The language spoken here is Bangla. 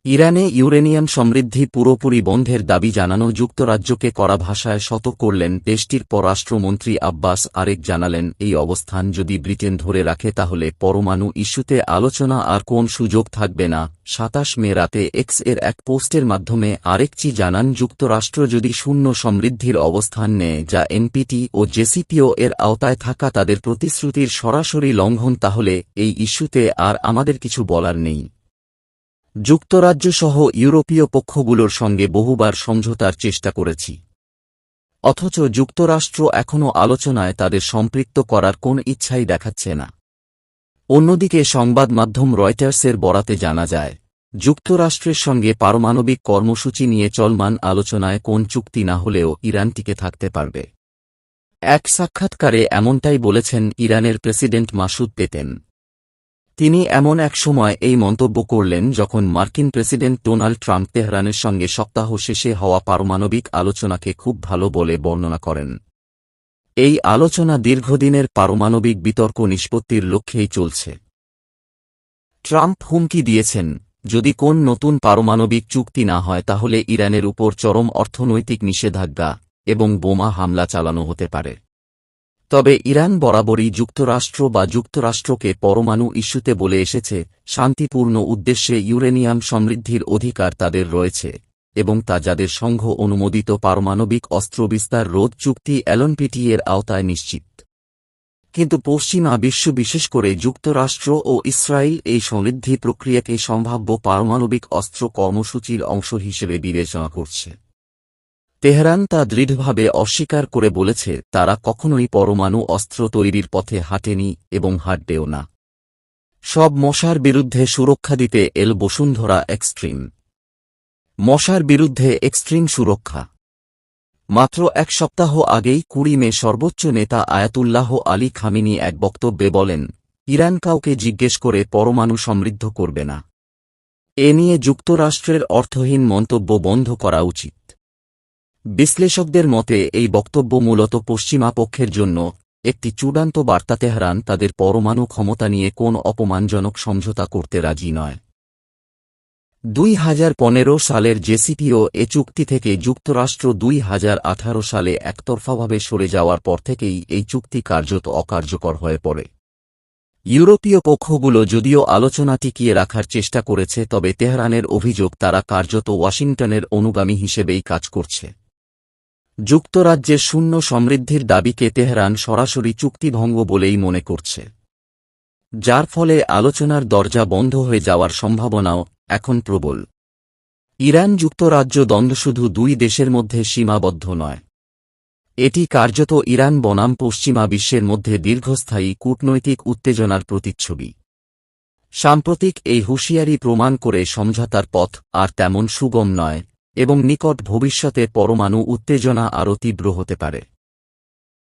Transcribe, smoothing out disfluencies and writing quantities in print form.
ইরানে ইউরেনিয়াম সমৃদ্ধি পুরোপুরি বন্ধের দাবি জানানো যুক্তরাজ্যকে কড়া ভাষায় সতর্ক করলেন দেশটির পররাষ্ট্রমন্ত্রী আব্বাস আরেক জানালেন, এই অবস্থান যদি ব্রিটেন ধরে রাখে তাহলে পরমাণু ইস্যুতে আলোচনা আর কোন সুযোগ থাকবে না। ২৭ মে রাতে এক্স এর এক পোস্টের মাধ্যমে আরেকটি জানান, যুক্তরাষ্ট্র যদি শূন্য সমৃদ্ধির অবস্থান নেয় যা এনপিটি ও জেসিপিও এর আওতায় থাকা তাদের প্রতিশ্রুতির সরাসরি লঙ্ঘন, তাহলে এই ইস্যুতে আর আমাদের কিছু বলার নেই। যুক্তরাজ্যসহ ইউরোপীয় পক্ষগুলোর সঙ্গে বহুবার সমঝোতার চেষ্টা করেছি, অথচ যুক্তরাষ্ট্র এখনও আলোচনায় তাদের সম্পৃক্ত করার কোন ইচ্ছাই দেখাচ্ছে না। অন্যদিকে সংবাদ মাধ্যম রয়টার্সের বরাতে জানা যায়, যুক্তরাষ্ট্রের সঙ্গে পারমাণবিক কর্মসূচি নিয়ে চলমান আলোচনায় কোন চুক্তি না হলেও ইরান টিকে থাকতে পারবে। এক সাক্ষাৎকারে এমনটাই বলেছেন ইরানের প্রেসিডেন্ট মাসুদ পেতেন। তিনি এমন এক সময় এই মন্তব্য করলেন যখন মার্কিন প্রেসিডেন্ট ডোনাল্ড ট্রাম্প তেহরানের সঙ্গে সপ্তাহ শেষে হওয়া পারমাণবিক আলোচনাকে খুব ভালো বলে বর্ণনা করেন। এই আলোচনা দীর্ঘদিনের পারমাণবিক বিতর্ক নিষ্পত্তির লক্ষ্যেই চলছে। ট্রাম্প হুমকি দিয়েছেন, যদি কোন নতুন পারমাণবিক চুক্তি না হয় তাহলে ইরানের উপর চরম অর্থনৈতিক নিষেধাজ্ঞা এবং বোমা হামলা চালানো হতে পারে। তবে ইরান বরাবরই যুক্তরাষ্ট্রকে পরমাণু ইস্যুতে বলে এসেছে, শান্তিপূর্ণ উদ্দেশ্যে ইউরেনিয়াম সমৃদ্ধির অধিকার তাদের রয়েছে এবং তা যাদের সংঘ অনুমোদিত পারমাণবিক অস্ত্র বিস্তার রোধ চুক্তি এলএনপিটি এর আওতায় নিশ্চিত। কিন্তু পশ্চিমা বিশ্ব, বিশেষ করে যুক্তরাষ্ট্র ও ইসরায়েল, এই সমৃদ্ধি প্রক্রিয়াকে সম্ভাব্য পারমাণবিক অস্ত্র কর্মসূচির অংশ হিসেবে বিবেচনা করছে। তেহরান তা দৃঢ়ভাবে অস্বীকার করে বলেছে, তারা কখনোই পরমাণু অস্ত্র তৈরির পথে হাঁটেনি এবং হাঁটবেও না। সব মশার বিরুদ্ধে সুরক্ষা দিতে বসুন্ধরা এক্সট্রিম। মশার বিরুদ্ধে এক্সট্রিম সুরক্ষা। মাত্র এক সপ্তাহ আগেই ২০ মে সর্বোচ্চ নেতা আয়াতুল্লাহ আলী খামেনি এক বক্তব্যে বলেন, ইরান কাউকে জিজ্ঞেস করে পরমাণু সমৃদ্ধ করবে না। এ নিয়ে যুক্তরাষ্ট্রের অর্থহীন মন্তব্য বন্ধ করা উচিত। বিশ্লেষকদের মতে এই বক্তব্য মূলত পশ্চিমা পক্ষের জন্য একটি চূড়ান্ত বার্তা, তেহরান তাদের পরমাণু ক্ষমতা নিয়ে কোন অপমানজনক সমঝোতা করতে রাজি নয়। ২০১৫ সালের জেসিপিও এ চুক্তি থেকে যুক্তরাষ্ট্র ২০১৮ সালে একতরফাভাবে সরে যাওয়ার পর থেকেই এই চুক্তি কার্যত অকার্যকর হয়ে পড়ে। ইউরোপীয় পক্ষগুলো যদিও আলোচনা টিকিয়ে রাখার চেষ্টা করেছে, তবে তেহরানের অভিযোগ তারা কার্যত ওয়াশিংটনের অনুগামী হিসেবেই কাজ করছে। যুক্তরাজ্যের শূন্য সমৃদ্ধির দাবিকে তেহরান সরাসরি চুক্তিভঙ্গ বলেই মনে করছে, যার ফলে আলোচনার দরজা বন্ধ হয়ে যাওয়ার সম্ভাবনাও এখন প্রবল। ইরান যুক্তরাজ্য দ্বন্দ্ব শুধু দুই দেশের মধ্যে সীমাবদ্ধ নয়, এটি কার্যত ইরান বনাম পশ্চিমা বিশ্বের মধ্যে দীর্ঘস্থায়ী কূটনৈতিক উত্তেজনার প্রতিচ্ছবি। সাম্প্রতিক এই হুঁশিয়ারি প্রমাণ করে সমঝোতার পথ আর তেমন সুগম নয় এবং নিকট ভবিষ্যতে পরমাণু উত্তেজনা আরও তীব্র হতে পারে।